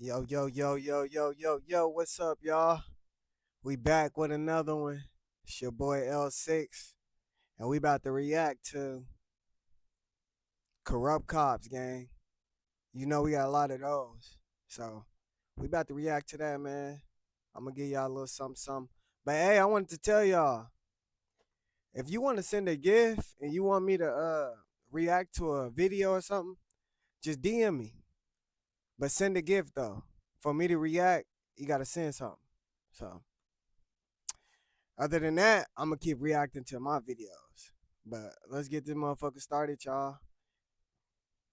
Yo, yo, yo, yo, yo, yo, yo, what's up, y'all? We back with another one. It's your boy L6, and we about to react to Corrupt Cops, gang. You know we got a lot of those. So we about to react to that, man. I'm gonna give y'all a little something, something. But hey, I wanted to tell y'all, if you want to send a gift and you want me to react to a video or something, just DM me. But send a gift though. For me to react, you gotta send something. So other than that, I'm gonna keep reacting to my videos. But let's get this motherfucker started, y'all.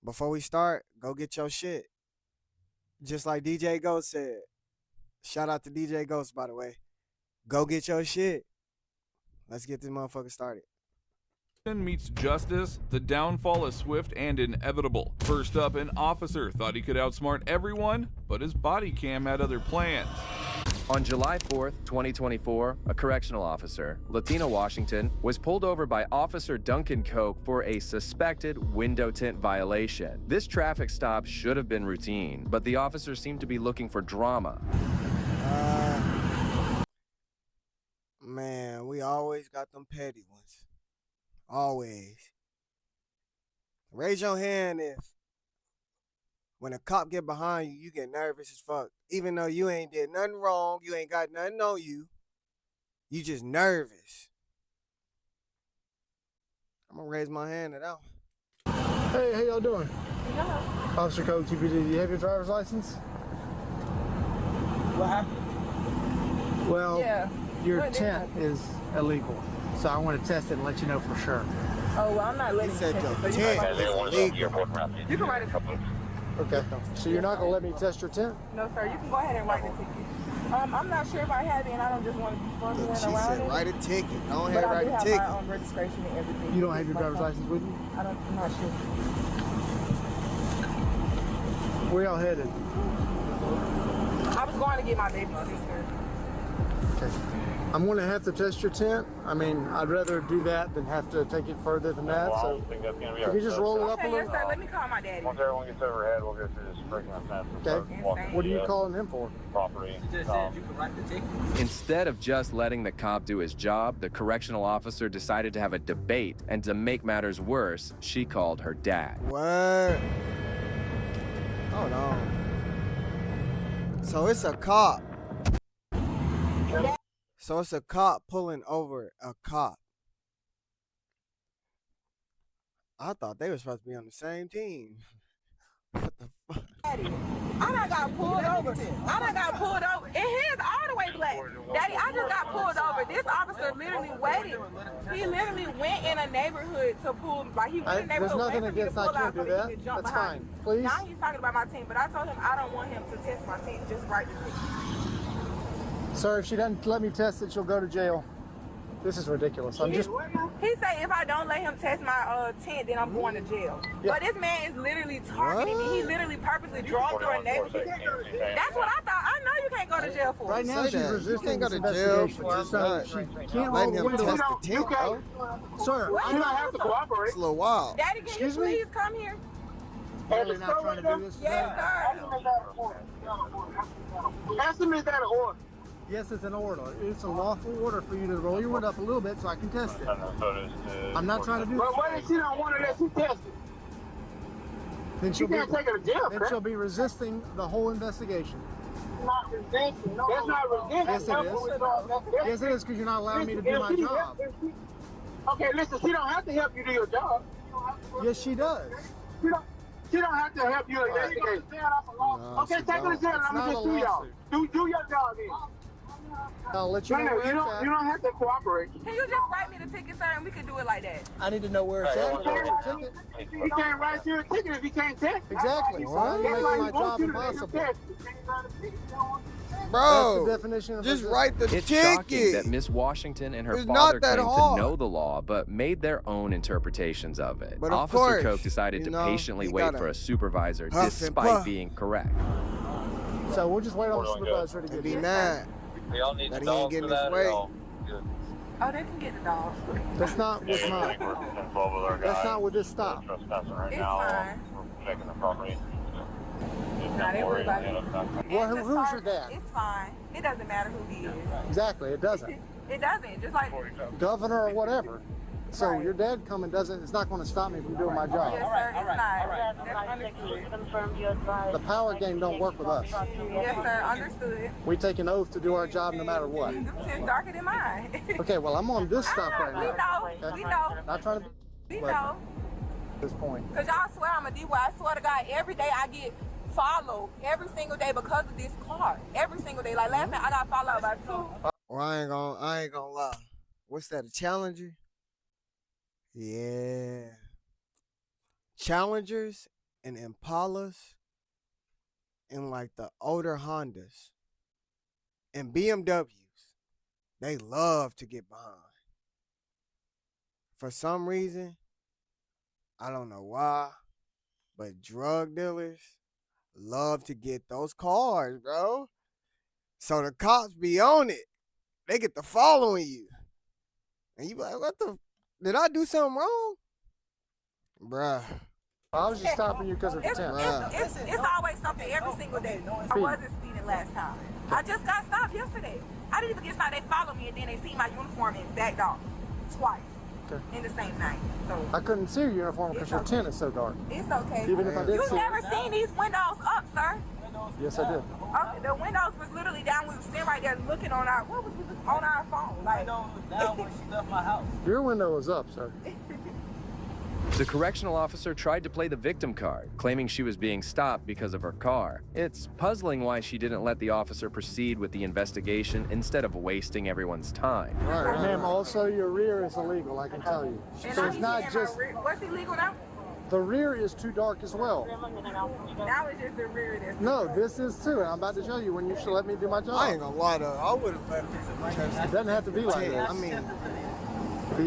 Before we start, go get your shit. Just like DJ Ghost said. Shout out to DJ Ghost, by the way. Go get your shit. Let's get this motherfucker started. Meets justice, the downfall is swift and inevitable. First up, an officer thought he could outsmart everyone, but his body cam had other plans. On July 4th, 2024, a correctional officer, Latina Washington, was pulled over by Officer Duncan Koch for a suspected window tint violation. This traffic stop should have been routine, but the officer seemed to be looking for drama. Man, we always got them petty ones. Always. Raise your hand if when a cop get behind you, you get nervous as fuck. Even though you ain't did nothing wrong, you ain't got nothing on you. You just nervous. I'm gonna raise my hand at that one. Hey, how y'all doing? Hello. Officer Code TPD, do you have your driver's license? What happened? Well, Yeah. your What did tent happen? is illegal, so I want to test it and let you know for sure. Oh, well, I'm not He letting said you your test it, so tent is illegal. you can write a ticket. Okay, so you're not going to let me test your tent? No, sir, you can go ahead and write the ticket. I'm not sure if I have it, and I don't just want to be fumbling Look, she around said it. write a ticket. Go But ahead, I write do a have ticket. my own registration and everything. You don't have your My driver's phone. license with you? I'm not sure. Where y'all headed? I was going to get my baby sister. Okay. I'm going to have to test your tent. I mean, I'd rather do that than have to take it further than that. So, if you just roll it up a Okay, yes, little. sir. Let me call my daddy. Once everyone gets overhead, we'll go through this freaking fence. Okay. Insane. What are you calling him for? Property. Instead of just letting the cop do his job, the correctional officer decided to have a debate, and to make matters worse, she called her dad. What? Hold on. So it's a cop. So it's a cop pulling over a cop. I thought they were supposed to be on the same team. What the fuck? Daddy, I done got pulled over. And his all the way black. Daddy, I just got pulled over. This officer literally waited. He literally went in a neighborhood to pull, like he went in a There's neighborhood nothing waiting for me to against I pull can't out do so that that. he could jump That's behind fine. me. Please. Now he's talking about my team, but I told him I don't want him to test my team. Just write the ticket. Sir, if she doesn't let me test it, she'll go to jail. This is ridiculous. He say if I don't let him test my tent, then I'm going to jail. Yeah. But this man is literally targeting me. He literally purposely drove through a neighborhood. That's what I thought. I know you can't go to jail for. Right now, Say she's that. You resisting can't go this to jail investigation. for just So not she can't roll letting the him window. test the tent, though. Sir, What? I'm not have to cooperate. It's a little wild. Daddy, can Excuse you me? please come here? Really not trying to do this Yes, today. sir. Estimate that order. Yes, it's an order. It's a lawful order for you to roll your window up a little bit so I can test it. I'm not trying to do But this. what if she don't want to let you test it? Then She she'll be, can't take her to jail. then she'll be resisting the whole investigation. Not resisting. That's not resisting. Yes, it is. Yes, it is because you're not allowing me to do my job. Okay, listen, she don't have to help you do your job. Yes, she does. She don't have to help you investigate. Okay, she take her to don't. jail and It's I'm not gonna a just do y'all. lawsuit. Do your job then. I'll let you No, know no, where you it's don't have to cooperate. Can you just write me the ticket, sir, and we can do it like that? I need to know where it's at. Ticket. You can't write you a ticket if you can't test. Exactly. So I'm That's why making he my wants job you to let you impossible. test. Bro, That's the definition of just resist- write the It's shocking that ticket. Miss Washington and her It's father not that claimed hard. to know the law, but made their own interpretations of it. But of Officer course, Koch decided you to know, patiently you wait gotta for a supervisor huff and despite puff. being correct. So we'll just wait on the supervisor to And get be here. mad Y'all need that he dogs ain't getting for his that, way. y'all good? Oh, they can get the dog. That's not what's Yeah, not. we're involved with our That's guys. not what this stop. Trespassing right It's now. fine. We're checking the property. Now they worry about me. Well, And the who's your sergeant, dad? It's fine. It doesn't matter who he is. Exactly, it doesn't. It doesn't. Just like Governor or whatever. So Right. your dad coming doesn't, it's not going to stop me from doing my job. yes, sir. It's not. That's understood. The power game don't work with us. Yes, sir. Understood. We take an oath to do our job no matter what. It's darker than mine. Okay, well, I'm on this stop right We now. know. We know. Not trying to be We but know. at this point. Cause y'all swear I'm a D-boy. I swear to God, every day I get followed every single day because of this car. Every single day. Like last night I got followed by 2. Well, I ain't gonna lie. What's that, a Challenger? Yeah. Challengers and Impalas and like the older Hondas and BMWs, they love to get behind. For some reason, I don't know why, but drug dealers love to get those cars, bro. So the cops be on it. They get to following you. And you be like, what the? Did I do something wrong? Bruh. I was just stopping you because of the It's, tent. it's always something every single day. I wasn't speeding last time. I just got stopped yesterday. I didn't even get stopped. They followed me and then they see my uniform and backed off twice in the same night. So I couldn't see your uniform because your tent is so dark. it's okay. Even if I did You see never it. seen these windows up, sir? Yes, I did. Okay, the windows was literally down. We was sitting right there looking on our on our phone. Like Down when she left my house. Your window is up, sir. The correctional officer tried to play the victim card, claiming she was being stopped because of her car. It's puzzling why she didn't let the officer proceed with the investigation instead of wasting everyone's time. Right. Ma'am, also your rear is illegal, I can tell you. and So now it's he's not saying just, my rear. What's illegal now? the rear is too dark as well. Now it's just the rear that's No, this is too, and I'm about to show you when you should let me do my job. I ain't gonna lie though. I would have let him test It doesn't have to be like it. that. I mean,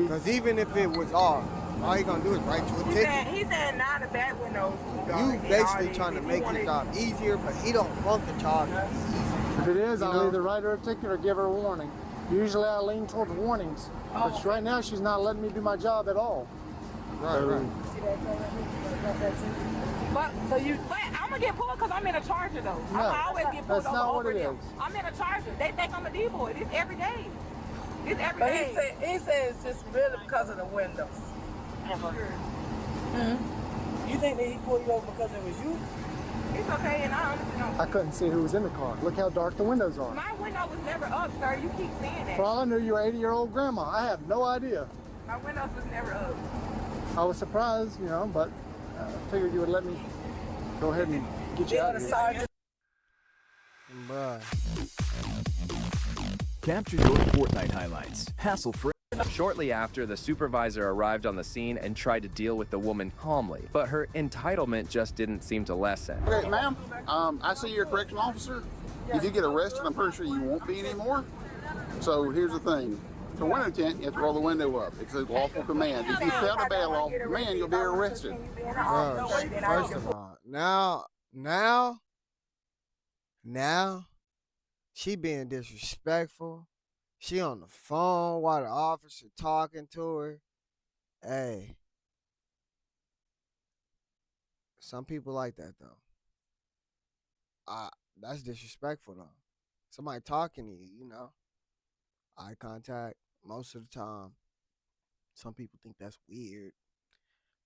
because even if it was off, all you gonna do is write to a ticket. He said now the back windows. You basically trying to make his job easier, but he don't want the job to be easy. If it is, You I'll know? either write her a ticket or give her a warning. Usually I lean towards warnings, but right now she's not letting me do my job at all. Right. But I'm gonna get pulled because I'm in a Charger though. No, I always get pulled that's not over what it them. is. I'm in a Charger. They think I'm a D-boy. It's every day. It's every But day. he said it's just really because of the windows. You think that he pulled you over because it was you? It's okay, and I understand. I couldn't see who was in the car. Look how dark the windows are. My window was never up, sir. You keep saying that. For all I knew, you're 80-year-old grandma. I have no idea. My windows was never up. I was surprised, you know, but I figured you would let me go ahead and get you out of here. Sergeant. Bruh. Capture your Fortnite highlights, hassle-free. Shortly after, the supervisor arrived on the scene and tried to deal with the woman calmly, but her entitlement just didn't seem to lessen. Okay, ma'am, I see you're a correctional officer. If you get arrested, I'm pretty sure you won't be anymore. So here's the thing. For window tint, you have to roll the window up. It's a lawful command. If you fail to obey a lawful command, you'll be arrested. Bruh, first of all, now, she being disrespectful. She on the phone while the officer talking to her. Hey. Some people like that though. That's disrespectful though. Somebody talking to you, you know. Eye contact most of the time. Some people think that's weird.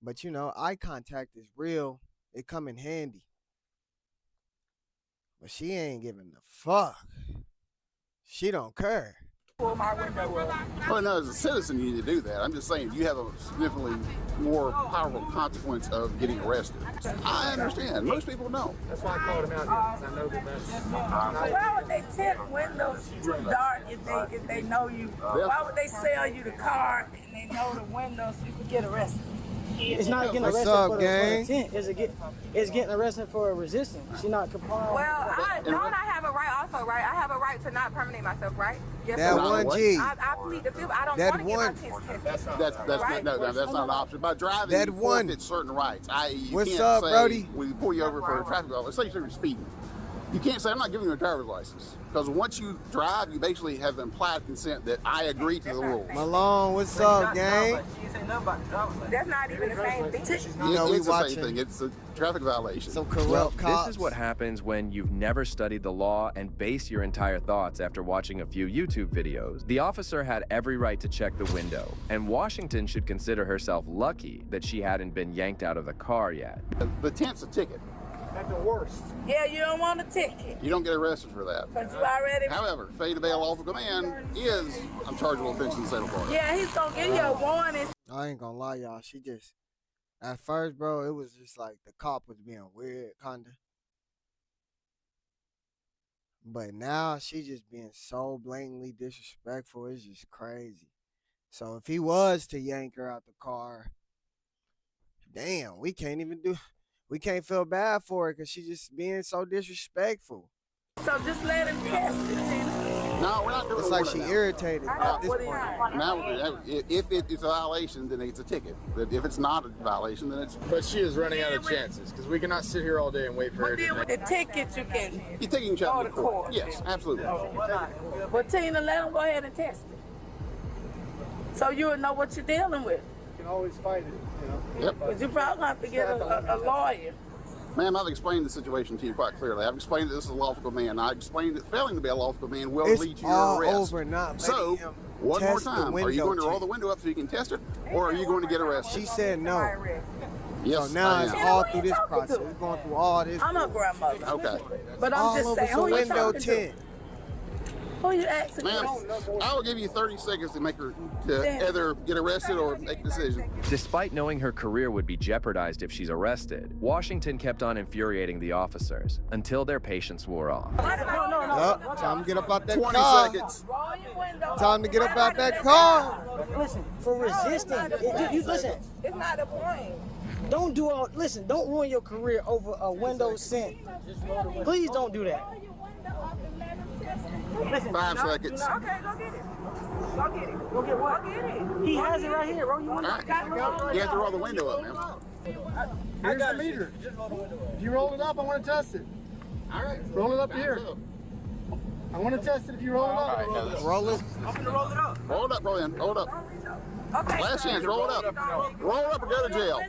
But you know, eye contact is real. It come in handy. But she ain't giving a fuck. She don't care. Pull my window up. Well, no, as a citizen, you need to do that. I'm just saying, you have a significantly more powerful consequence of getting arrested. I understand. Most people don't. That's why I called him out here, because I know that that's... Why would they tint windows too dark if they know you? Why would they sell you the car and they know the windows you could get arrested? It's not getting What's arrested up, for gang? the intent. It's getting arrested for resisting. She's not complying. Well, don't I have a right also, right? I have a right to not permanent myself, right? Yes, That or no? one G. I plead the fifth. I don't That want to get my one. tents tested. That's not an option. By driving, That you one. forfeit certain rights. I.e., you What's can't up, say, Brody? we pull you over for a traffic law. Let's say you're speeding. You can't say, I'm not giving you a driver's license. Because once you drive, you basically have implied consent that I agree to the rules. Malone, what's up, gang? That's not even the same thing. You know, we It's the watching same thing. It's a traffic violation. some corrupt Well, cops. this is what happens when you've never studied the law and base your entire thoughts after watching a few YouTube videos. The officer had every right to check the window, and Washington should consider herself lucky that she hadn't been yanked out of the car yet. The tent's a ticket. At the worst. Yeah, you don't want a ticket. You don't get arrested for that. Because you already... However, failure to obey a lawful command is a chargeable offense in the state of Florida. Yeah, he's going to give you a warning. I ain't gonna lie, y'all. She just, at first, bro, it was just like the cop was being weird, kinda. But now she just being so blatantly disrespectful. It's just crazy. So if he was to yank her out the car, damn, we can't feel bad for her because she's just being so disrespectful. So just let him test it, Tina. No, we're not doing It's like she irritated at this point. Now, if it is a violation, then it's a ticket. But if it's not a violation, then it's... But she is running out of chances because we cannot sit here all day and wait for her But then to... with the ticket, you can You're taking go child to to court. court. Yes, absolutely. But Tina, let him go ahead and test it. So you will know what you're dealing with. You can always fight it, you know? Yep. But you probably have to get a lawyer. Ma'am, I've explained the situation to you quite clearly. I've explained that this is a lawful command. I explained that failing to be a lawful command will It's lead to all your arrest. over, not So, letting him one more test the time. Are you window going to roll tint. the window up so you can test it, or are you going to get arrested? She said no. Yes, So now I it's am. all through this process. We're going through all this. I'm a grandmother. Okay. But I'm all just over saying, some who you window talking tint. to? Who you asking? Ma'am, I will give you 30 seconds to make her to either get arrested or make a decision. Despite knowing her career would be jeopardized if she's arrested, Washington kept on infuriating the officers until their patience wore off. Yup, time to get up out that 20 car. seconds. Time to get up out that car. Listen, for resisting, listen. It's not the point. Don't do all. Listen, don't ruin your career over a window tint. Please don't do that. 5 seconds. Okay, go get it. Go get it. Go get what? Go get it. He has it right here, bro. You All want right. You have to roll the window up, ma'am. Here's the meter. If you roll it up, I want to test it. All right. Roll it up here. I want to test it if you roll it up. Roll it. Roll it up, roll in. Roll it up. Last chance, roll it up. Roll it up or go to jail.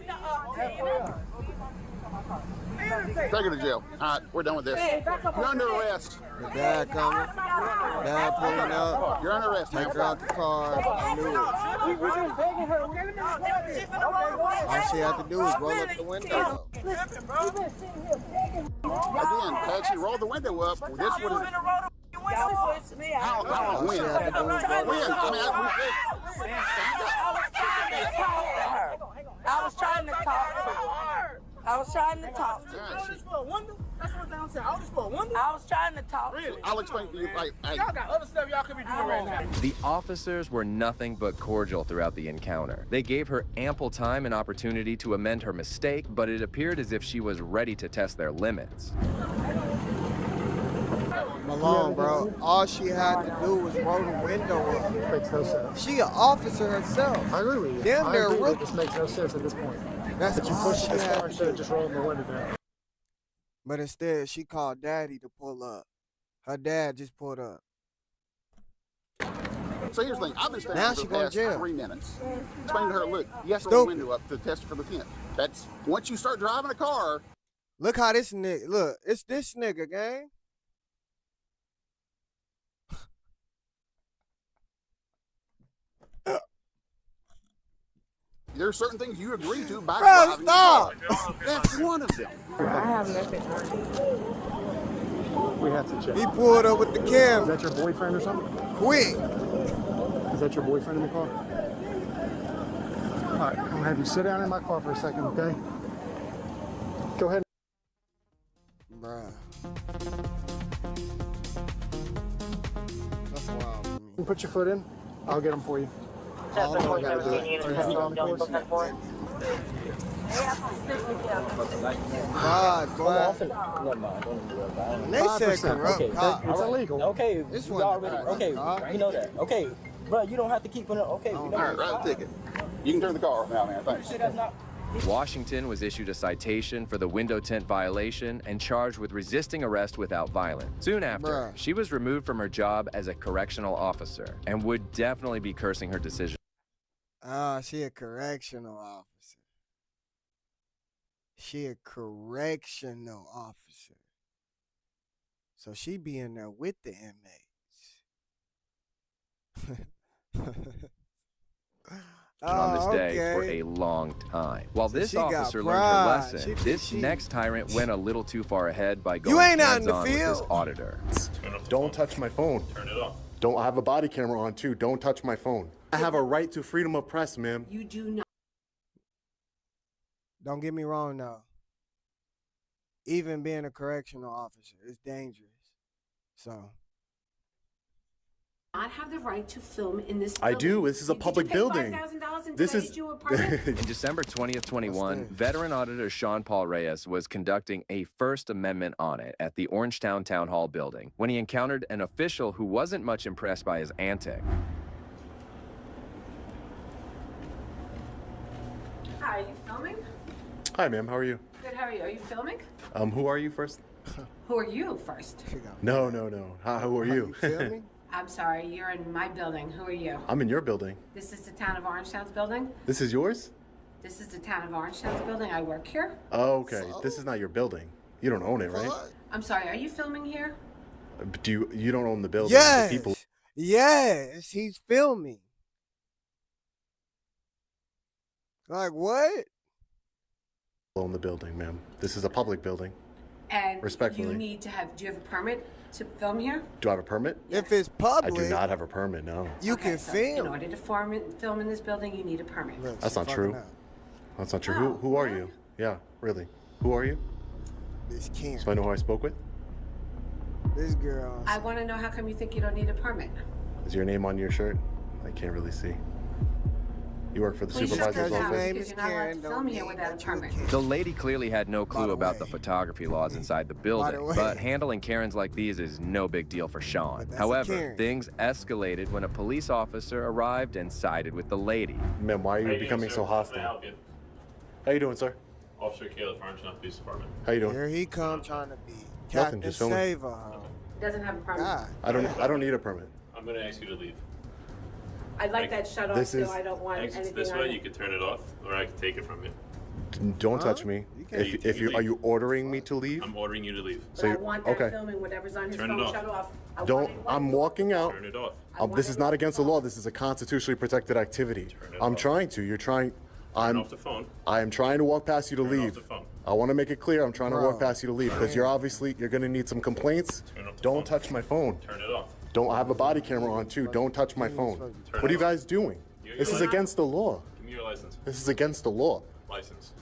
Take her to jail. All right, we're done with this. You're under arrest. The dad coming. Dad pulling up. You're under arrest, Take ma'am. her out the car. I knew it. We're just begging her. All she had to do was roll up the window. Again, had she rolled the window up, this would have... Y'all push me out. How All win? she had to do was roll Win. up. I was trying to talk to her. I was trying to talk to her. I was trying to talk to her. I'll explain to you. Y'all got other stuff y'all could be doing right now. The officers were nothing but cordial throughout the encounter. They gave her ample time and opportunity to amend her mistake, but it appeared as if she was ready to test their limits. Malone, bro. All she had to do was roll the window up. Makes no sense. She an officer herself. I agree with you. Damn, I they're agree that rookie. this makes no sense at this point. That's That you all push she this had car to instead do. of just rolling the window down. But instead, she called Daddy to pull up. Her dad just pulled up. So here's the thing. I've been standing Now for she the going to past jail. 3 minutes. Explain to her, look, you have to roll the Stupid. window up to test for the tent. That's once you start driving a car. Look how this nigga, look, it's this nigga, gang. There are certain things you agree to by Bro, driving stop. a car. That's one of them. I have nothing. We have to check. He pulled up with the Is camera. that your boyfriend or something? Quick. Is that your boyfriend in the car? All right, I'm gonna have you sit down in my car for a second, okay? Go ahead. Bruh. That's wild to me. Put your foot in. I'll get him for you. All I gotta do it. Are you happy on the course? God, boy. And they said 5%. corrupt Okay, cop. It's illegal. Okay, This we one already. corrupt Okay, cop. we know that. Okay, bro, you don't have to keep it. Okay, we All know right, that. write the ticket. You can turn the car off now, man. Thanks. That's not. Washington was issued a citation for the window tint violation and charged with resisting arrest without violence. Soon after, Bruh. she was removed from her job as a correctional officer and would definitely be cursing her decision. She a correctional officer. She a correctional officer. So she be in there with the inmates. On this day for okay. a long time. While this she got officer learned her pride. lesson, this next tyrant went a little too far ahead by You going ain't out in the hands-on with this field. auditor. Don't touch my phone. Turn it off. Don't. I have a body camera on too. Don't touch my phone. I have a right to freedom of press, ma'am. You do not. Don't get me wrong though. Even being a correctional officer is dangerous. So Not have the right to film in this I building. do. This is a public building. This is. In December 20th, 21, veteran auditor Sean Paul Reyes was conducting a First Amendment audit at the Orangetown Town Hall building when he encountered an official who wasn't much impressed by his antic. Hi, are you filming? Hi, ma'am. How are you? Good, how are you? Are you filming? Who are you first? Who are you first? No. Who are you? filming? I'm sorry, you're in my building. Who are you? I'm in your building. This is the town of Orangetown's building? This is yours? This is the town of Orangetown's building. I work here. Oh, okay. This is not your building. You don't own it, right? I'm sorry, are you filming here? Do you don't own the building? Yes. The people Yes, he's filming. Like what? own the building, ma'am. This is a public building. And Respectfully. you need to have, do you have a permit to film here? Do I have a permit? If it's I public, do not have a permit, no. you Okay, can so In film. order to film in this building, you need a permit. Look, That's she not fucking true. up. That's not true. Oh, Who are really? you? Yeah, really. Who are you? This Karen. So I know who I spoke with? This girl. I want to know how come you think you don't need a permit? Is your name on your shirt? I can't really see. You work for the Please supervisor's shut your mouth, office? because you're not allowed to film here without a permit. The lady clearly had no clue the about the way. photography laws inside the building, way. but handling Karens like these is no big deal for Sean. But that's a However, Karen. things escalated when a police officer arrived and sided with the lady. Ma'am, why are you becoming so hostile? How you doing, sir? Officer Caleb, Orangetown Police Department. How you doing? Here he come trying to be Nothing, Captain just filming. Saver. Doesn't have a permit. God. I don't need a permit. I'm going to ask you to leave. I'd like that shut off, This so is- I don't want Exits anything this on way, it. you can turn it off, or I can take it from you. Don't Huh? touch me. You can't If you are you ordering me to leave? I'm ordering you to leave. But So I you- want that okay. filming, whatever's on his Turn it phone, off. shut off. I Don't. want it I'm white. walking out. Turn it off. This is not against the law. This is a constitutionally protected activity. Turn it I'm off. trying to. You're trying. Turn off the phone. I am trying to walk past you to Turn off leave. the phone. I want to make it clear. I'm trying to walk Bro. past you to leave because you're going to need some complaints. Turn off the Don't phone. touch my phone. Turn it off. Don't. I have a body camera on too. Don't touch my phone. Turn What are it you off. guys doing? This is against the law. Give me your license. This is against the law. License.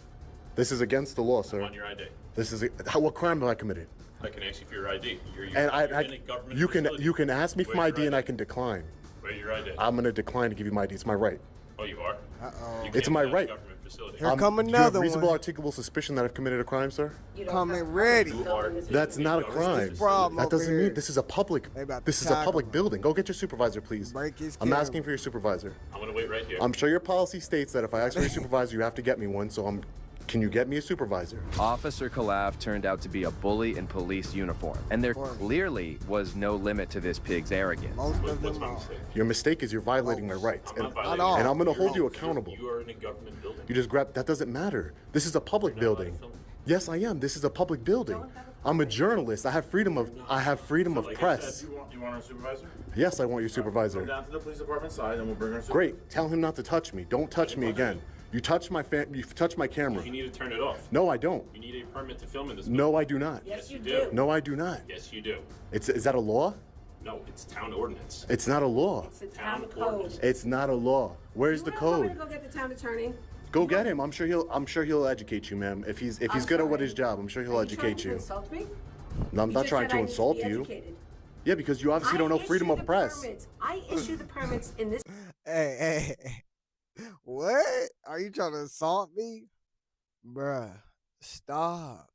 This is against the law, I'm sir. on your ID. This is what crime have I committed? I can ask you for your ID. You're And you're in a government facility. you can ask me for Where's my your ID and I can decline. Where's your ID? I'm gonna decline to give you my ID. It's my right. Oh, you are? Uh-oh. You It's can't my be in a right. government facility. Here come Do you have another reasonable one. articulable suspicion that I've committed a crime, sir? You don't Coming have a ready. permit to film in this That's building. not a crime. problem That over doesn't here. mean this is a public. They about to This is a tackle public him. building. Go get your supervisor, please. Break his I'm camera. asking for your supervisor. I'm going to wait right here. I'm sure your policy states that if I ask for your supervisor, you have to get me one. So can you get me a supervisor? Officer Calaf turned out to be a bully in police uniform, and there clearly was no limit to this pig's arrogance. Most of What's them my are. mistake? Your mistake is you're violating my rights, I'm not violating all. and I'm gonna You're hold you wrong. accountable. You are in a government building. You just grab. That doesn't matter. This is a public building. Yes, I am. This is a public building. I'm a journalist. I have freedom of press. You want our supervisor? Yes, I want your Come supervisor. down to the police department side, and we'll bring our supervisor. Great. Tell him not to touch me. Don't touch me again. You touch my camera. You need to turn it off. No, I don't. You need a permit to film in this. No, I do not. Yes, you do. No, I do not. Yes, you do. Is that a law? No, it's town ordinance. It's not a law. It's the town Town code. ordinance. It's not a law. Where's the You don't want me to code? go get the town attorney? Go get him. I'm sure he'll educate you, ma'am. If he's good at what his job, I'm sure he'll Are you trying educate to you. insult me? No, I'm You not just trying said to I need insult be you. educated. Yeah, because you obviously don't know freedom of press. I issue the permits in this. Hey. What? Are you trying to assault me? Bruh. Stop.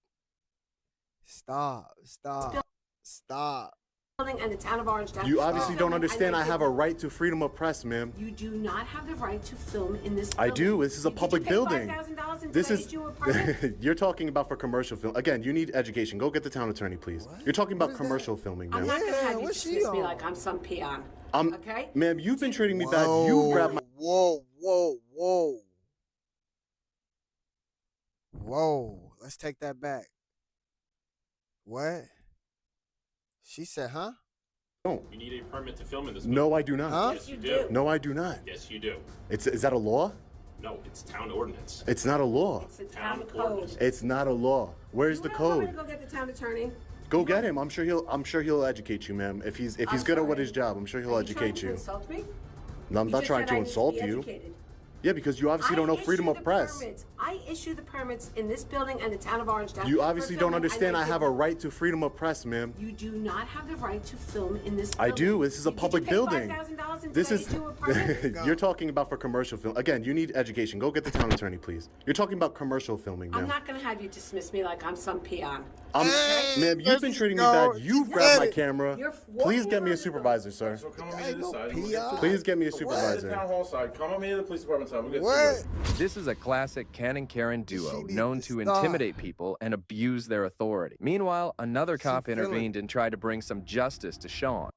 building and the town of Orange County. You obviously don't understand. I have a right to freedom of press, ma'am. You do not have the right to film in this I building. do. This is a public building. $5,000 This to is. issue a permit? You're talking about for commercial film. Again, you need education. Go get the town attorney, please. You're talking about commercial filming, I'm ma'am. not going to have you what's she dismiss me on? like I'm some peon. Okay? Ma'am, you've been treating me bad. You grabbed my. Whoa. Let's take that back. What? She said, huh? No. You need a permit to film in this No, I do not. Huh? Yes, you do. No, I do not. Yes, you do. Is that a law? No, it's town ordinance. It's not a law. It's the town code. It's not a law. Where's the You want me code? to go get the town attorney? Go get him. I'm sure he'll educate you, ma'am. If he's good at what his job, I'm sure he'll educate Are you you. trying to insult me? No, I'm You not just trying said to I need insult be you. educated. Yeah, because you obviously don't know freedom I of issue press. the permits. I issue the permits in this building and the town of Orange County. You for obviously don't filming. understand. I make have a it- right to freedom of press, ma'am. You do not have the right to film in this I building. do. This is a Did public you pay building. $5,000 and This did I is. issue a permit? You're talking about for commercial film. Again, you need education. Go get the town attorney, please. You're talking about commercial filming, I'm ma'am. not going to have you dismiss me like I'm some peon. Ma'am, you've been treating me go. bad. You She grabbed said my it. camera. You're Please get me a walking supervisor, sir. So come with me to this side. PI. Please get me a To the supervisor. town hall side. Come with me to the police department side. We'll get What? This is a classic Ken and Karen duo She need known to to stop. intimidate people and abuse their authority. Meanwhile, another cop feeling- intervened and tried to bring some justice to Sean.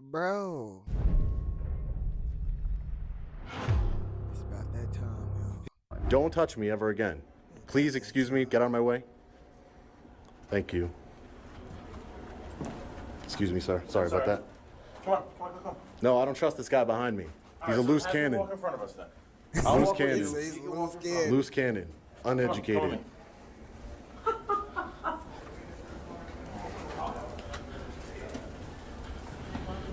Bro. It's about that time, yo. Don't touch me ever again. Please excuse me. Get out of my way. Thank you. Excuse me, sir. Sorry about that. Come on. No, I don't trust this guy behind me. He's a loose cannon. Walk in front of us then. Loose walk with cannon. you. He's a little scared. Loose cannon. Come on, Uneducated.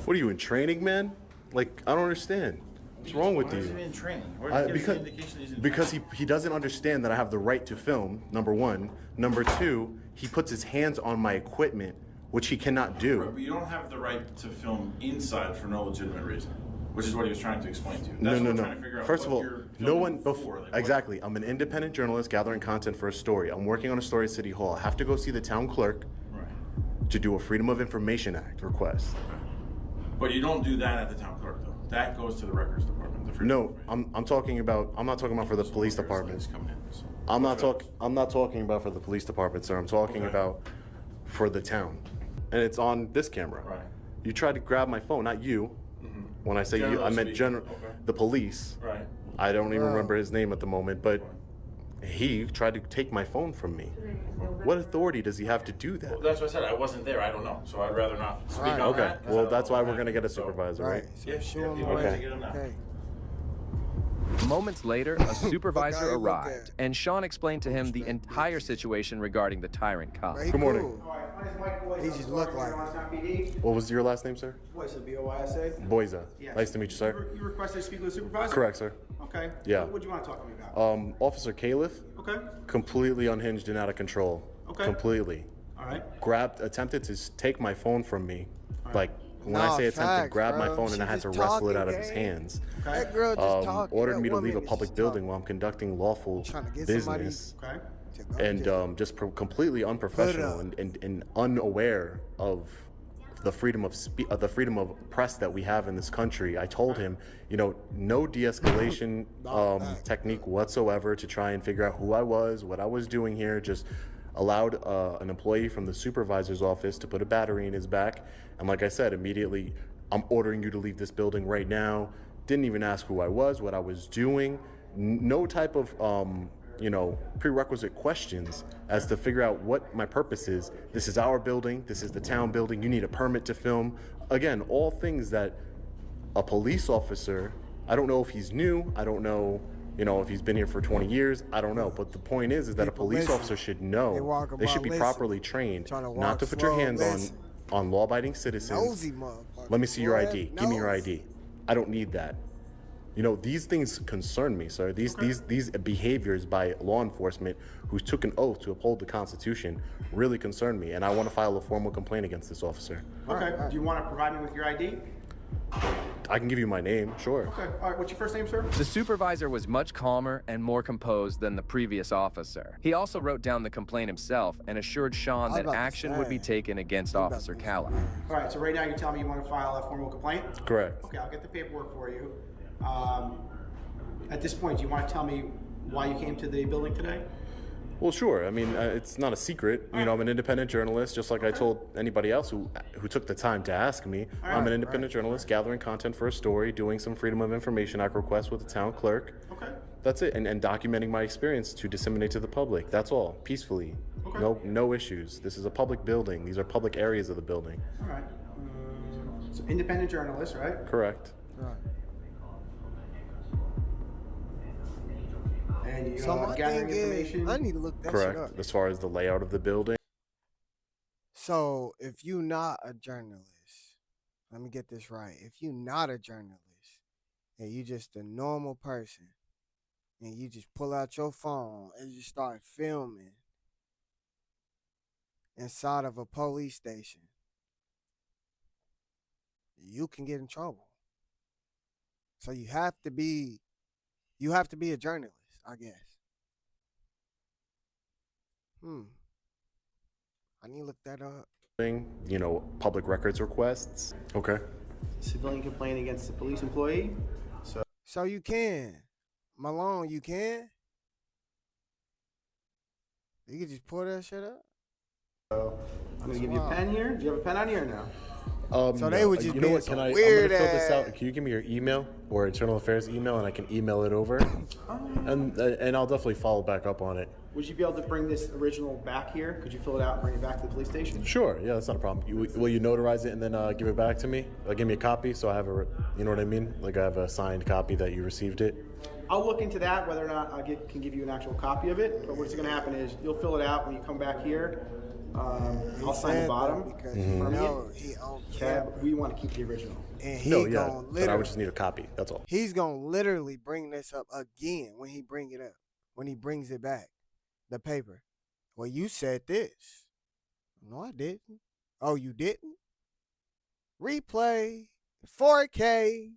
What are you in training, man? Like, I don't understand. What's wrong with Why is he you? in training? Where did he give us the indication he's in Because training? he doesn't understand that I have the right to film, number one. Number two, he puts his hands on my equipment, which he cannot do. But you don't have the right to film inside for no legitimate reason, which is what he was trying to explain to you. No, That's no, what we're no. trying to figure out. First of what all, you're no filming one for, before. like, what- Exactly. I'm an independent journalist gathering content for a story. I'm working on a story at City Hall. I have to go see the town clerk Right. to do a Freedom of Information Act request. But you don't do that at the town clerk, though. That goes to the records department. The Freedom of No, Information. I'm talking about. I'm not talking about for the So police there's department. things coming in, so- I'm not talking about for the police department, sir. I'm talking Okay. about for the town, and it's on this camera. Right. You tried to grab my phone, not you. When I say you, I Generally meant speaking, general. okay. The police. Right. I don't even remember his name at the moment, but he tried to take my phone from me. What authority does he have to do that? Well, that's what I said. I wasn't there. I don't know. So I'd rather not speak Right. on Okay, that. 'cause I well, don't that's know why what we're gonna get a happened. So- supervisor, right? So Yeah, show yeah, him you the might way. have to get him now. Okay. Moments later, a supervisor Fuck, I ain't look arrived, at. and Sean explained to him the entire situation regarding the tyrant cop. Bro, he Good morning. cool. He just look like it. What was your last name, sir? Boyza, B-O-Y-S-A? Boyza. Yes. Nice to meet you, sir. You requested to speak with the supervisor? Correct, sir. Okay. Yeah. What do you want to talk to me about? Officer Califf, Okay. completely unhinged and out of control. Okay. Completely. All right. Attempted to take my phone from me. Like, when Nah, I say attempted, facts, grabbed my bro. phone She and I had to just wrestle it talking, out of his gang. hands. That girl just talking. Ordered That me to woman leave a is public just building while I'm conducting lawful Trying to get somebody- business. Okay. to go And to. just completely unprofessional up. and unaware of the freedom of the freedom of press that we have in this country. I told him, no de-escalation technique whatsoever to try and figure out who I was, what I was doing here. Just allowed an employee from the supervisor's office to put a battery in his back, and like I said, immediately, I'm ordering you to leave this building right now. Didn't even ask who I was, what I was doing. No type of prerequisite questions as to figure out what my purpose is. This is our building. This is the town building. You need a permit to film. Again, all things that a police officer, I don't know if he's new. I don't know, if he's been here for 20 years. I don't know. But the point is that a People police listen. officer should know. They They should be listen. properly trained Trying to not walk to put your slow, hands listen. on law-abiding citizens. Nosy motherfucker. Let me see your Boy, ID. Give me your nosy. ID. I don't need that. These things concern me, sir. These behaviors by law enforcement who took an oath to uphold the Constitution really concern me, and I want to file a formal complaint against this officer. Okay. Do you want to provide me with your ID? I can give you my name, sure. Okay, all right, what's your first name, sir? The supervisor was much calmer and more composed than the previous officer. He also wrote down the complaint himself and assured Sean that action would be taken against Officer Calla. All right, so right now you're telling me you want to file a formal complaint? Correct. Okay, I'll get the paperwork for you. At this point, do you want to tell me why you came to the building today? Well, sure. I mean, it's not a secret. You know, I'm an independent journalist, just like I told anybody else who took the time to ask me. I'm an independent journalist gathering content for a story, doing some Freedom of Information Act requests with the town clerk. Okay. That's it, and documenting my experience to disseminate to the public. That's all, peacefully. Okay. No issues. This is a public building. These are public areas of the building. All right. So independent journalist, right? Correct. Right. And you So my gathering thing is, information. I need to look that shit up. Correct. As far as the layout of the building. So if you not a journalist, let me get this right. If you not a journalist and you just a normal person and you just pull out your phone and you start filming inside of a police station, you can get in trouble. So you have to be a journalist, I guess. I need to look that up. You know, public records requests. Okay. Civilian complaint against a police employee. So you can. Malone, you can? You can just pull that shit up? So I'm going to give you a pen here. Do you have a pen on here or no? So they would just you know be what? some I'm weird gonna fill this ass- out. Can you give me your email or internal affairs email, and I can email it over, and I'll definitely follow back up on it. Would you be able to bring this original back here? Could you fill it out and bring it back to the police station? Sure. Yeah, that's not a problem. Will you notarize it and then give it back to me? Give me a copy so I have you know what I mean? Like I have a signed copy that you received it. I'll look into that, whether or not I can give you an actual copy of it. But what's going to happen is you'll fill it out when you come back here. I'll sign the bottom. Because you know he on camera. We want to keep the original. And he No, gonna yeah, but I literally, would just need a copy. That's all. he's gonna literally bring this up again when he bring it up. When he brings it back. The paper. Well, you said this. No, I didn't. Oh, you didn't? Replay. 4K.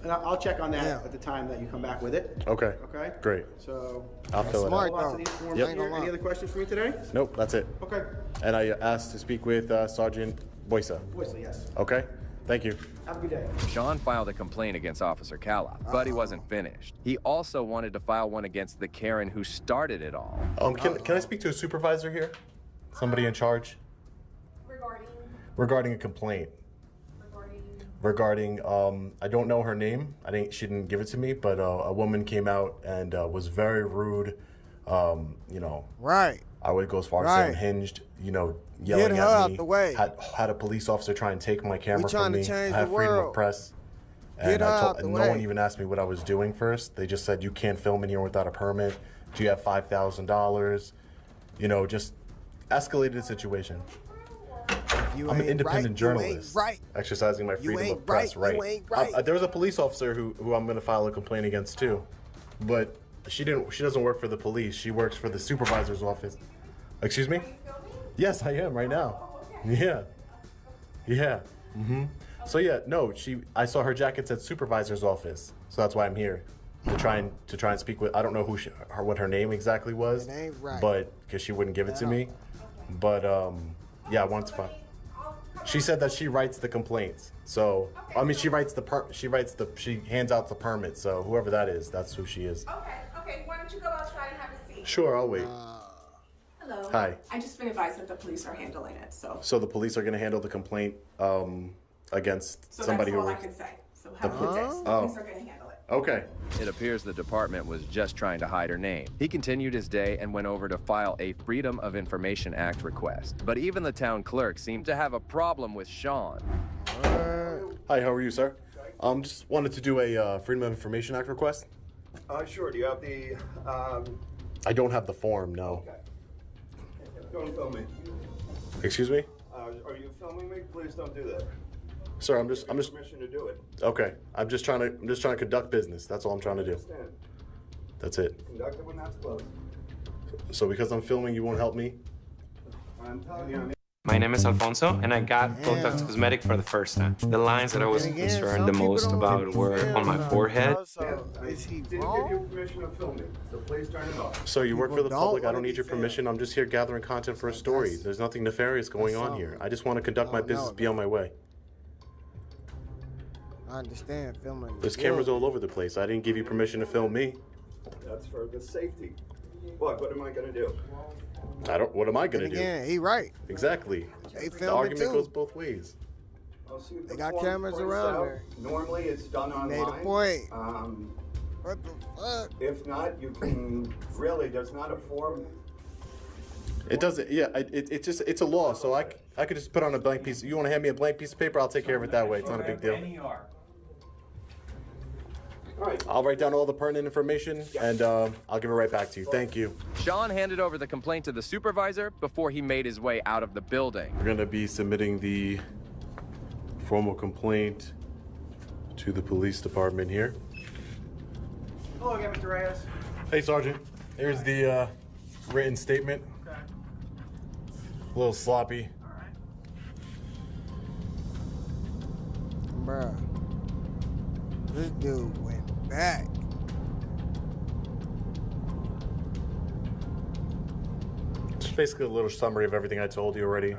And I'll check on that at the time that you come back with it. Okay. Okay. Great. So I'll fill it out. hold on to these forms Yep. here. Any other questions for me today? Nope, that's it. Okay. And I asked to speak with Sergeant Boysa. Boysa, yes. Okay. Thank you. Have a good day. Sean filed a complaint against Officer Calla, but he wasn't finished. He also wanted to file one against the Karen who started it all. Can I speak to a supervisor here? Somebody in charge? Regarding a complaint. Regarding I don't know her name. She didn't give it to me, but a woman came out and was very rude. You know. Right. I would go as far as saying unhinged, you know, yelling Get her at out me. the way. Had a police officer try and take my camera trying from to me. change I have the freedom world. of press. Get her out the and way. no one even asked me what I was doing first. They just said, you can't film in here without a permit. Do you have $5,000? You know, just escalated the situation. You I'm an ain't independent right, journalist, you ain't right. exercising my You freedom ain't of press right, you ain't right. There was a police officer who I'm going to file a complaint against too, but she doesn't work for the police. She works for the supervisor's office. Excuse me? Yes, I am right now. Yeah. So yeah, no, I saw her jacket said supervisor's office, so that's why I'm here to try and speak with. I don't know what her name exactly was, It ain't right. but because she wouldn't give it to me, but yeah, I wanted to find. She said that she writes the complaints, so I mean she hands out the permit. So whoever that is, that's who she is. Okay. Why don't you go outside and have a seat? Sure, I'll wait. Hello. Hi. I just been advised that the police are handling it, so. So the police are going to handle the complaint against somebody that's all who. I can say. So have a good day. The Oh. police are going to handle it. Okay. It appears the department was just trying to hide her name. He continued his day and went over to file a Freedom of Information Act request. But even the town clerk seemed to have a problem with Sean. Hi, how are you, sir? Just wanted to do a Freedom of Information Act request. Sure. Do you have the? I don't have the form, no. Okay. Don't film me. Excuse me? Are you filming me? Please don't do that. Sir, I'm just. Permission to do it. Okay. I'm just trying to conduct business. That's all I'm trying to do. Understand. That's it. Conduct it when that's closed. So because I'm filming, you won't help me? I'm telling you, My name is Alfonso, and I got Botox Cosmetic for the first time. The lines that I was concerned the most about were on my forehead. Is he Didn't give wrong? you permission to film it, so please turn it off. So you work for the People public. don't I don't wanna need your be fair. permission. I'm just here gathering content for a story. There's nothing nefarious going on here. I just want to conduct my business, be on my way. I understand filming. There's cameras all over the place. I didn't give you permission to film me. That's for the safety. What am I gonna do? What am I gonna do? Again, he right. Exactly. They The filming argument too. goes both ways. I'll see if They the got form cameras prints around out. there. Normally it's done online. Made a point. What the fuck? If not, you can really, there's not a form. It doesn't. Yeah. It's a law. So I could just put on a blank piece. You want to hand me a blank piece of paper? I'll take care of it that way. It's not a big deal. I'll write down all the pertinent information and I'll give it right back to you. Thank you. Sean handed over the complaint to the supervisor before he made his way out of the building. We're gonna be submitting the formal complaint to the police department here. Hello again, Mr. Reyes. Hey, Sergeant. Here's the written statement. Okay. A little sloppy. Bruh. This dude went back. It's basically a little summary of everything I told you already.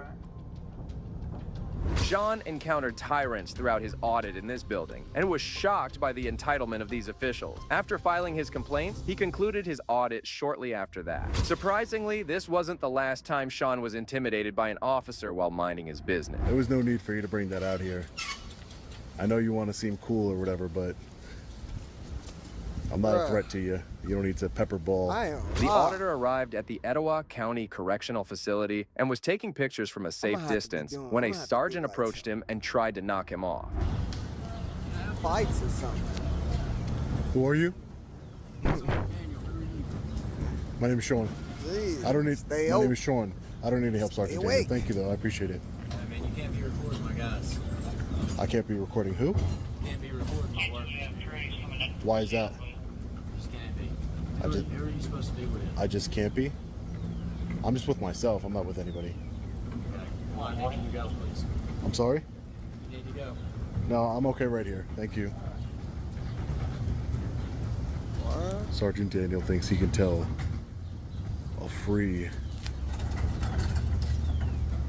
Sean encountered tyrants throughout his audit in this building and was shocked by the entitlement of these officials. After filing his complaints, he concluded his audit shortly after that. Surprisingly, this wasn't the last time Sean was intimidated by an officer while minding his business. There was no need for you to bring that out here. I know you want to seem cool or whatever, but I'm not a threat to you. You don't need to pepper ball. The auditor arrived at the Etowah County Correctional Facility and was taking pictures from a safe distance when a sergeant approached him and tried to knock him off. Fights or something. Who are you? My name is Sean. Jeez, I don't need. stay My open. name is Sean. I don't need any help, Sergeant Daniel. awake. Thank you, though. I appreciate it. I mean, you can't be recording my guys. I can't be recording who? You can't be recording my work. Why is that? Just can't be. I just- Who are you supposed to be with? I just can't be. I'm just with myself. I'm not with anybody. Come on, Nick, you go, please. I'm sorry? You need to go. No, I'm okay right here. Thank you. Sergeant Daniel thinks he can tell a free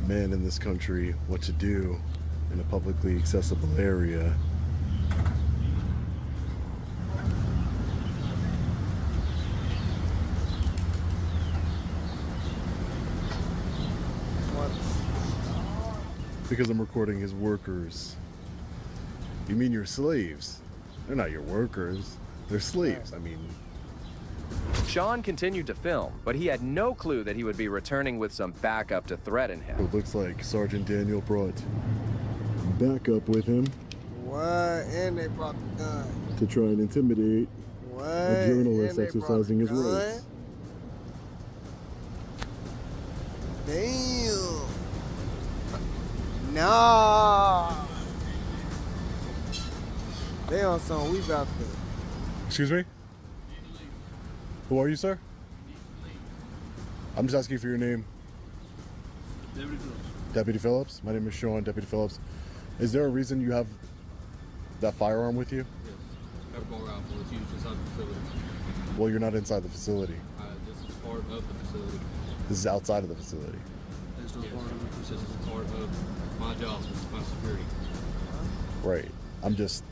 man in this country what to do in a publicly accessible area. Because I'm recording his workers. You mean your slaves? They're not your workers. They're slaves. I mean, Sean continued to film, but he had no clue that he would be returning with some backup to threaten him. it looks like Sergeant Daniel brought backup with him What? And they brought the gun. to try and intimidate What? a journalist And they exercising his brought the rights. gun? Damn. Nah. They on something we about to. Excuse me? Who are you, sir? I'm just asking for your name. Deputy Phillips. Deputy Phillips? My name is Sean, Deputy Phillips. Is there a reason you have that firearm with you? Yes. Pepperball rifle. It's used inside the facility. Well, you're not inside the facility. This is part of the facility. This is outside of the facility. It's not part of it. This is part of my job. This is my security. Right. I'm just,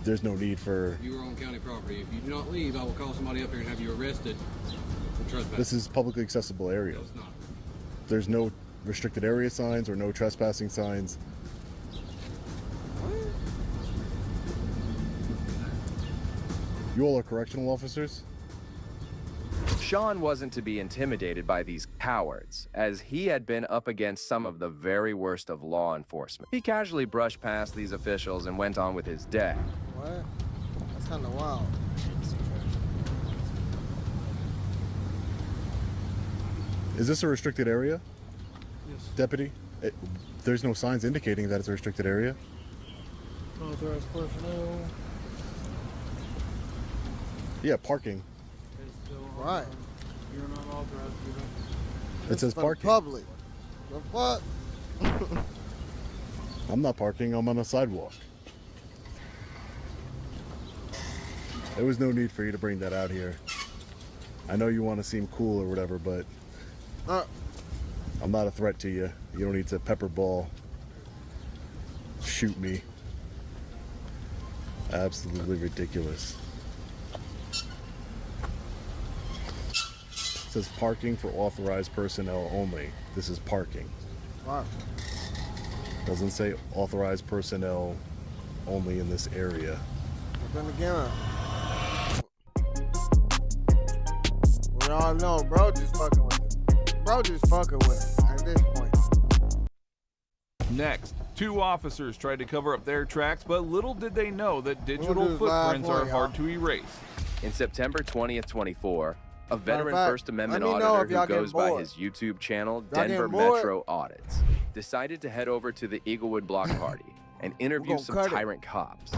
there's no need for, You are on county property. If you do not leave, I will call somebody up here and have you arrested for trespassing. this is publicly accessible area. No, it's not. There's no restricted area signs or no trespassing signs. You all are correctional officers? Sean wasn't to be intimidated by these cowards, as he had been up against some of the very worst of law enforcement. He casually brushed past these officials and went on with his day. What? That's kind of wild. Is this a restricted area? Yes. Deputy? There's no signs indicating that it's a restricted area. Authorized personnel. Yeah, parking. Right. You're not authorized to do that. It says For the parking. public. The fuck? I'm not parking, I'm on a sidewalk. There was no need for you to bring that out here. I know you want to seem cool or whatever, but I'm not a threat to you. You don't need to pepper ball, shoot me. Absolutely ridiculous. It says parking for authorized personnel only. This is parking. Wow. Doesn't say authorized personnel only in this area. But then again, we all know bro just fucking with it. Bro just fucking with it at this point. Next, 2 officers tried to cover up their tracks, but little did they know that digital footprints are hard to erase. In September 20th, 24, a veteran fact, First Amendment let me know auditor if y'all who getting goes by bored. his YouTube channel, Y'all Denver getting bored? Metro Audits, decided to head over to the Eaglewood Block Party and interview gonna some cut it. tyrant cops.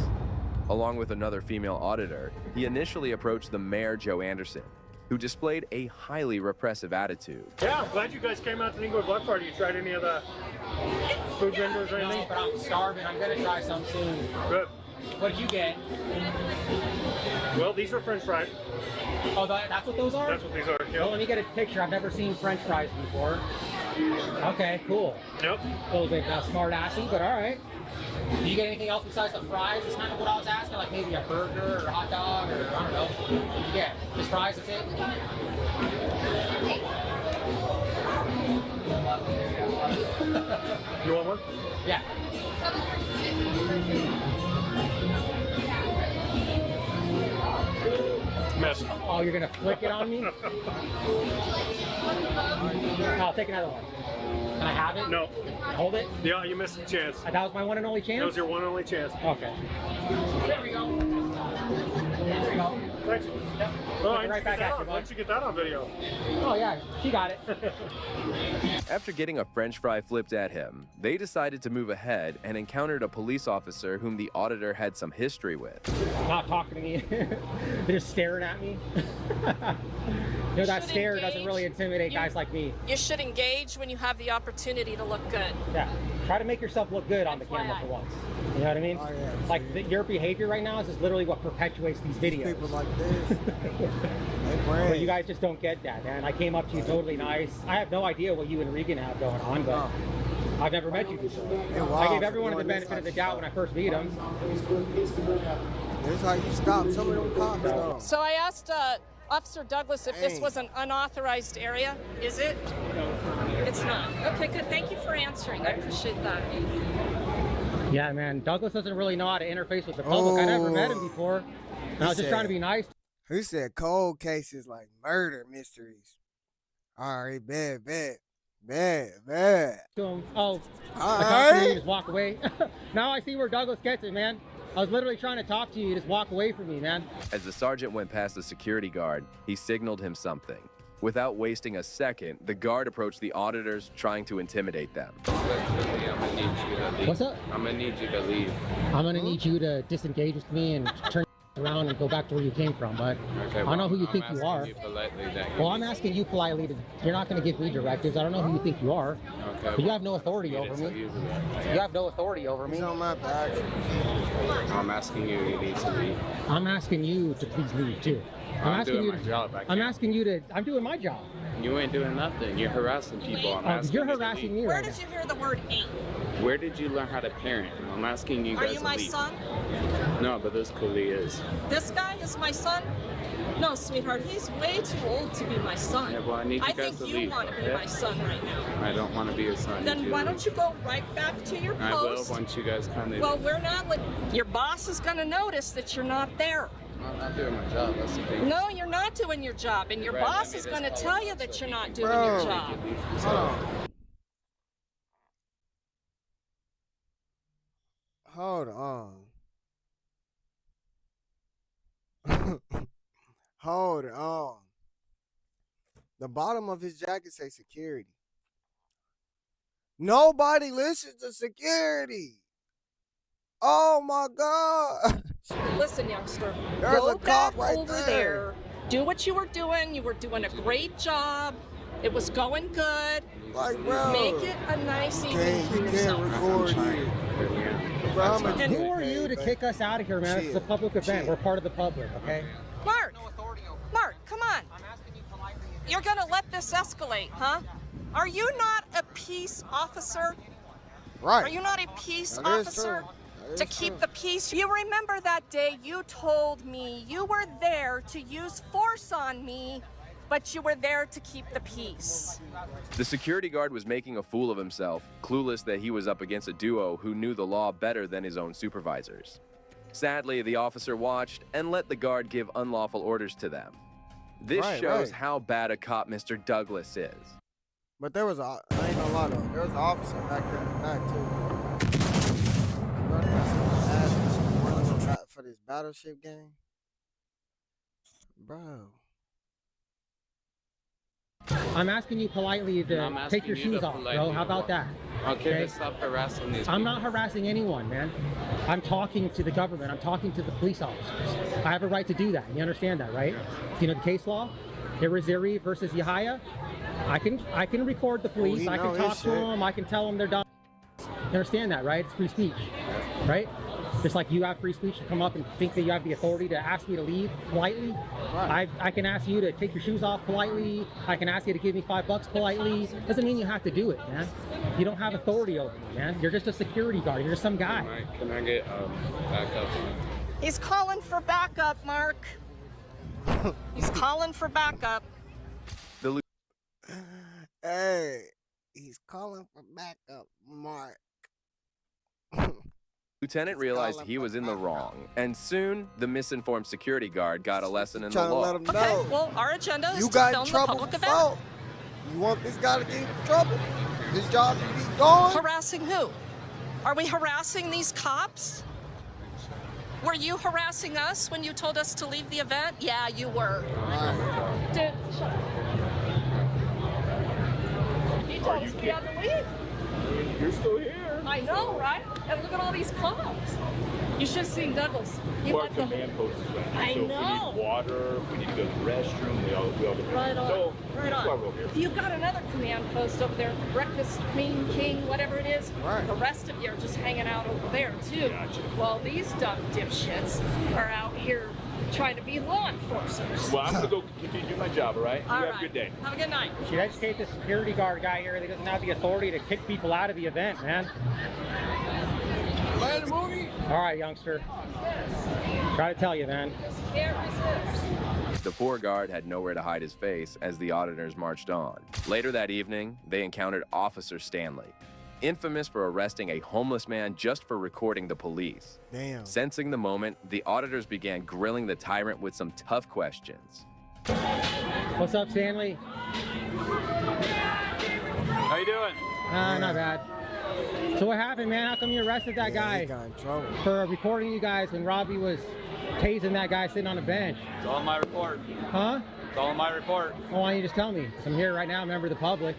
Along with another female auditor, he initially approached the mayor, Joe Anderson, who displayed a highly repressive attitude. Yeah, I'm glad you guys came out to the Inglewood Block Party. You tried any of the food vendors or anything? No, but I'm starving. I'm gonna try some soon. Good. What did you get? Well, these are French fries. Oh, that's what those are? That's what these are. Yep. Well, let me get a picture. I've never seen French fries before. Okay, cool. Yep. A little bit smart-assy, but all right. Did you get anything else besides the fries? Is kind of what I was asking, like maybe a burger or a hot dog or I don't know. Yeah, just fries, that's it. You want one? Yeah. Miss. Oh, you're gonna flick it on me? I'll take another one. Can I have it? No. Hold it? Yeah, you missed the chance. That was my one and only chance? That was your one and only chance. Okay. There we go. There we go. Thanks. Yep. Oh, Right back at you, why bud. don't you get that on video? Oh, yeah, she got it. After getting a French fry flipped at him, they decided to move ahead and encountered a police officer whom the auditor had some history with. Not talking to me. They're just staring at me. You know, that stare doesn't really intimidate guys like me. You should engage when you have the opportunity to look good. Yeah. Try to make yourself look good on the camera for once. You know what I mean? Oh, yeah, like your behavior right now is just literally what perpetuates these videos. People like this. But you guys just don't get that, man. I came up to you totally nice. I have no idea what you and Regan have going on, but I've never met you before. I gave everyone the benefit of the doubt when I first meet them. This is how you stop some of them cops, though. So I asked Officer Douglas if this was an unauthorized area. Is it? It's not. Okay, good. Thank you for answering. I appreciate that. Yeah, man. Douglas doesn't really know how to interface with the public. I never met him before. And I was just trying to be nice. Who said cold cases like murder mysteries? All right, bad. Oh, I talked to you, you just walk away. Now I see where Douglas gets it, man. I was literally trying to talk to you, you just walk away from me, man. As the sergeant went past the security guard, he signaled him something. Without wasting a second, the guard approached the auditors, trying to intimidate them. What's up? I'm gonna need you to leave. I'm gonna need you to disengage with me and turn around and go back to where you came from, but Okay, I don't know who you think you are. Well, I'm You asking you politely. You're not going to give me directives. I don't know who you think you are. Okay, But you have no authority over me. You have no authority over me. on my back. I'm asking you, you need to leave. I'm asking you to please leave too. I'm asking doing you my to, job. I'm asking you to. I'm doing my job. You ain't doing nothing. You're harassing people. I'm asking You're you to harassing leave. me Where right did now. you hear the word ain't? Where did you learn how to parent? I'm asking you Are guys you to my leave. son? No, but this clearly is. This guy is my son? No, sweetheart, he's way too old to be my son. Yeah, well, I need you guys think to you leave, want to be okay? my son right now. I don't want to be your son. Then You why do. don't you go right back to your I will post? once you guys kindly Well, leave. we're not. Your boss is going to notice that you're not there. I'm not doing my job. That's the thing. No, you're not doing your job, and your Right, boss maybe is this going to all tell you about that you're so not you doing Bro. your You job. can leave yourself. Hold on. Hold on. The bottom of his jacket say security. Nobody listens to security. Oh my God. Listen, youngster, There's go a cop back right over there. there. Do what you were doing. You were doing a great job. It was going good. Like, bro. Make it a nice evening for You can't yourself. record you. Bro, how much And you who are get you paid, to man? kick us out of here, man? This is a public event. Chill. We're part of the public, okay? Mark, come on. You're gonna let this escalate, huh? Are you not a peace officer? Right. Are you not a peace That is officer? true. That To is keep true. the peace. You remember that day you told me you were there to use force on me, but you were there to keep the peace. The security guard was making a fool of himself, clueless that he was up against a duo who knew the law better than his own supervisors. Sadly, the officer watched and let the guard give unlawful orders to them. This Right, shows right. how bad a cop Mr. Douglas is. But there was I ain't gonna lie though, there was an officer back there in the back too. Bro, they got some ass for this battleship game. Bro. I'm asking you politely to I'm take your asking you shoes to off, bro. politely How about that? Okay, let's stop harassing these I'm people. not harassing anyone, man. I'm talking to the government. I'm talking to the police officers. I have a right to do that. You understand that, right? You know the case law? Irizarry versus Yahya? I can record the police. he I know can his talk to shit. them. I can tell them they're dumb. You understand that, right? It's free speech, right? Just like you have free speech to come up and think that you have the authority to ask me to leave politely. Right. I can ask you to take your shoes off politely. I can ask you to give me $5 politely. Doesn't mean you have to do it, man. You don't have authority over me, man. You're just a security guard. You're just some guy. Can I get backup? He's calling for backup, Mark. He's calling for backup. The Hey, he's calling for backup, Mark. lieutenant realized he was in the wrong, and soon the misinformed security guard got a lesson in the Trying to law. let him Okay, know. well, our agenda is You to got in film the trouble public event. before. You want this guy to get in trouble? His job to be gone? Harassing who? Are we harassing these cops? Were you harassing us when you told us to leave the event? Yeah, you were. Dude, shut up. You told us we had to leave. You're still here. I know, right? And look at all these cops. You should have seen Douglas. He Our let the command post is ready. I so know. if we need water, if we need to go to the restroom, we all go. Right on. So right that's why on. we're over here. You've got another command post over there, Breakfast Queen, King, whatever it is. Right. The rest of you are just hanging out over there too. Gotcha. While these dumb dipshits are out here trying to be law enforcers. Well, I'm gonna go continue to do my job. All right. All you right. have a good day. Have a good night. You should educate the security guard guy here that doesn't have the authority to kick people out of the event, man. All right, youngster. Try to tell you, man. Can't resist. The poor guard had nowhere to hide his face as the auditors marched on. Later that evening, they encountered Officer Stanley, infamous for arresting a homeless man just for recording the police. Damn. Sensing the moment, the auditors began grilling the tyrant with some tough questions. What's up, Stanley? How you doing? Not bad. So what happened, man? How come you arrested that He guy got in trouble. for recording you guys when Robbie was tasing that guy sitting on a bench? It's all in my report. Huh? It's all in my report. Well, why don't you just tell me? I'm here right now, a member of the public.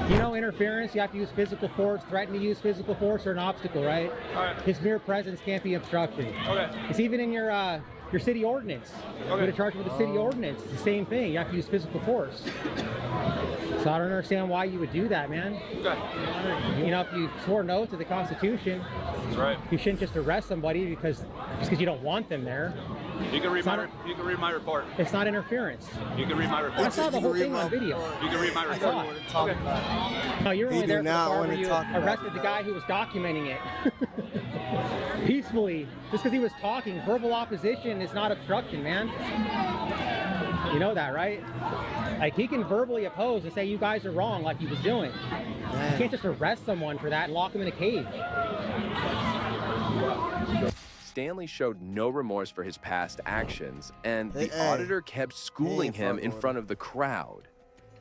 You know interference, you have to use physical force, threaten to use physical force or an obstacle, right? All right. His mere presence can't be obstruction. Okay. It's even in your city ordinance. You're Okay. to charge with the city ordinance. It's the same thing. You have to use physical force. So I don't understand why you would do that, man. Okay. You know, if you swore no to the Constitution, That's right. you shouldn't just arrest somebody just because you don't want them there. You can read It's my not- you can read my report. It's not interference. You can read my I report. saw the whole thing on video. You can read my I report. saw it. Okay. No, you were He only do there for the not part wanna where you talk about arrested the guy who was documenting it. Peacefully. Just because he was talking. Verbal opposition is not obstruction, man. You know that, right? Like, he can verbally oppose and say you guys are wrong like he was doing. You can't just arrest someone for that and lock him in a cage. Stanley showed no remorse for his past actions, and the Hey, auditor kept schooling ain't him fucking in with front of the crowd.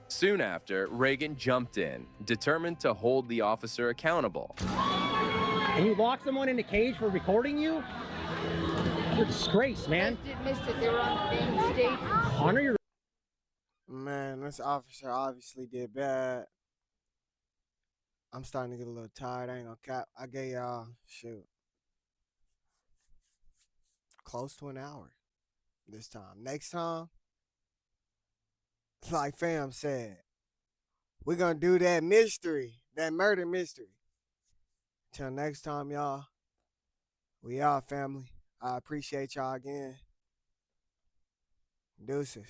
Soon after, Reagan jumped in, determined to hold the officer accountable. And you lock someone in a cage for recording you? You're a disgrace, man. Missed it. They were on the main stage. Honor your... Man, this officer obviously did bad. I'm starting to get a little tired. I ain't gonna cap. I gave y'all, shoot, close to an hour this time. Next time, like fam said, we're going to do that mystery, that murder mystery. Till next time, y'all, we are family. I appreciate y'all again. Deuces.